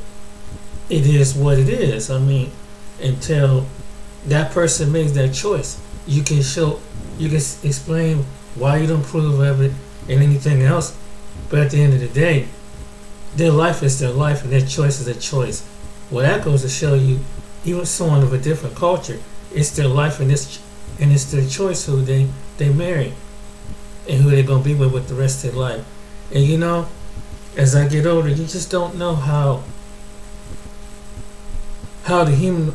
it is what it is. I mean, until that person makes that choice, you can explain why you don't approve of it and anything else. But at the end of the day, their life is their life and their choice is their choice. Well, that goes to show you, even someone of a different culture, it's their life and it's their choice who they marry and who they're going to be with the rest of their life. And you know, as I get older, you just don't know how the human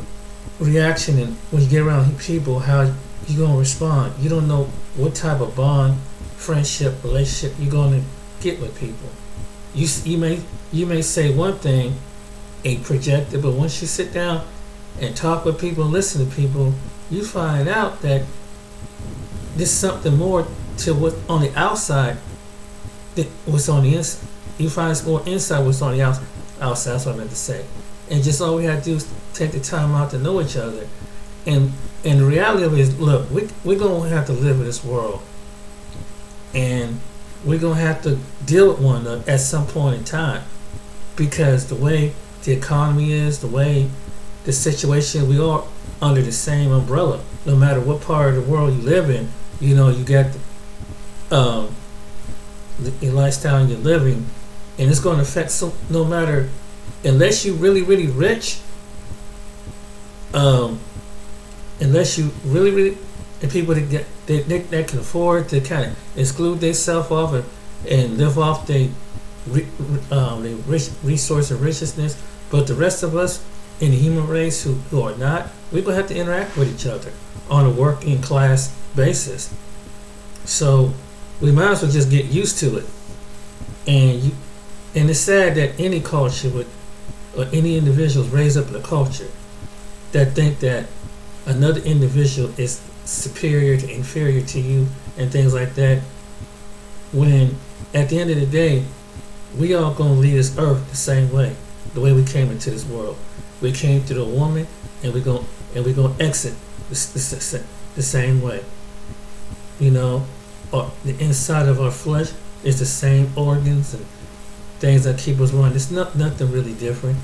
reaction, and when you get around people, how you're gonna respond. You don't know what type of bond, friendship, relationship you're gonna get with people. You may say one thing and project it, but once you sit down and talk with people and listen to people, you find out that there's something more to what's on the outside than what's on the inside. You find it's more inside what's on the outside. That's what I meant to say. And just all we have to do is take the time out to know each other. And the reality of it is, look, we're going to have to live in this world. And we're going to have to deal with one another at some point in time. Because the way the economy is, the way the situation, we are under the same umbrella. No matter what part of the world you live in, you know, you got the lifestyle you're living. And it's going to affect, so no matter, unless you're really, really rich, unless you really, and people that can afford to kind of exclude themselves off and live off their rich resource and richness, but the rest of us in the human race who are not, we're going to have to interact with each other on a working class basis. So we might as well just get used to it. And it's sad that any culture or any individuals raised up in a culture that think that another individual is superior to inferior to you and things like that, when at the end of the day, we all gonna leave this earth the same way, the way we came into this world. We came through a woman, and we're gonna exit the same way. You know, the inside of our flesh is the same organs and things that keep us running. It's nothing really different.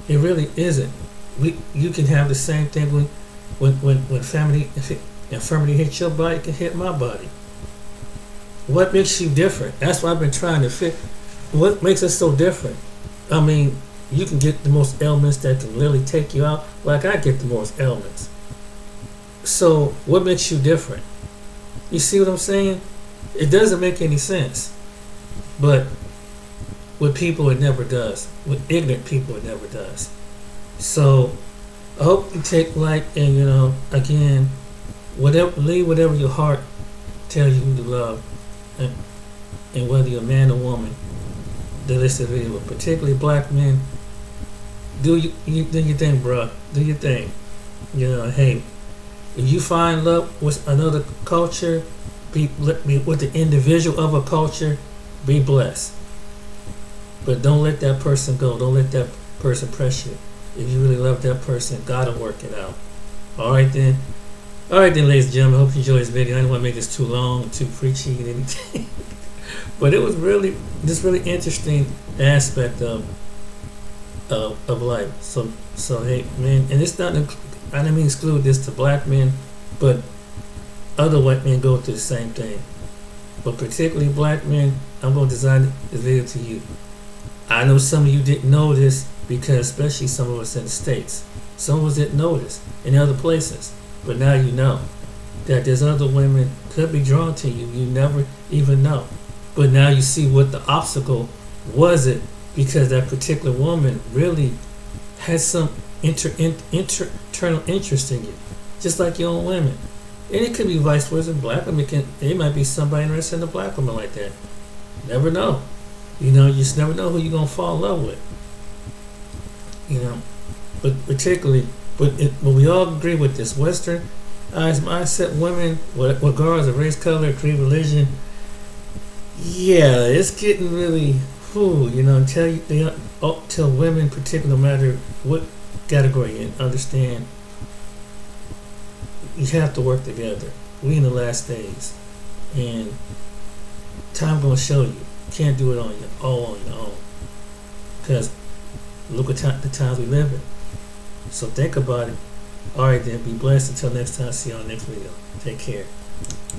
It really isn't. You can have the same thing when infirmity hits your body, it can hit my body. What makes you different? That's what I've been trying to fit. What makes us so different? I mean, you can get the most ailments that can really take you out, like I get the most ailments. So what makes you different? You see what I'm saying? It doesn't make any sense. But with people, it never does. With ignorant people, it never does. So I hope you take light and, you know, again, leave whatever your heart tells you to love, and whether you're a man or woman, the list of video, but particularly black men, do your thing, bro. Do your thing. You know, hey, if you find love with another culture, be with the individual of a culture, be blessed. But don't let that person go. Don't let that person press you. If you really love that person, God will work it out. Alright then, ladies and gentlemen, I hope you enjoyed this video. I don't want to make this too long, too preachy and anything. But it was really interesting aspect of life. So hey, man, and it's not, I didn't mean exclude this to black men, but other white men go through the same thing. But particularly black men, I'm going to design this video to you. I know some of you didn't know this, because especially some of us in the States. Some of us didn't know this in other places. But now you know that there's other women could be drawn to you. You never even know. But now you see what the obstacle was, it because that particular woman really has some internal interest in you. Just like your own women. And it could be vice versa. Black women they might be somebody interested in a black woman like that. Never know. You know, you just never know who you're going to fall in love with. You know, but particularly, but we all agree with this. Western mindset women, regardless of race, color, creed, religion, yeah, it's getting really, you know, tell women, particularly, no matter what category you understand, you have to work together. We in the last days, and time gonna show you. Can't do it all on your own, because look at the times we live in. So think about it. Alright then, be blessed until next time. See you on the next video. Take care.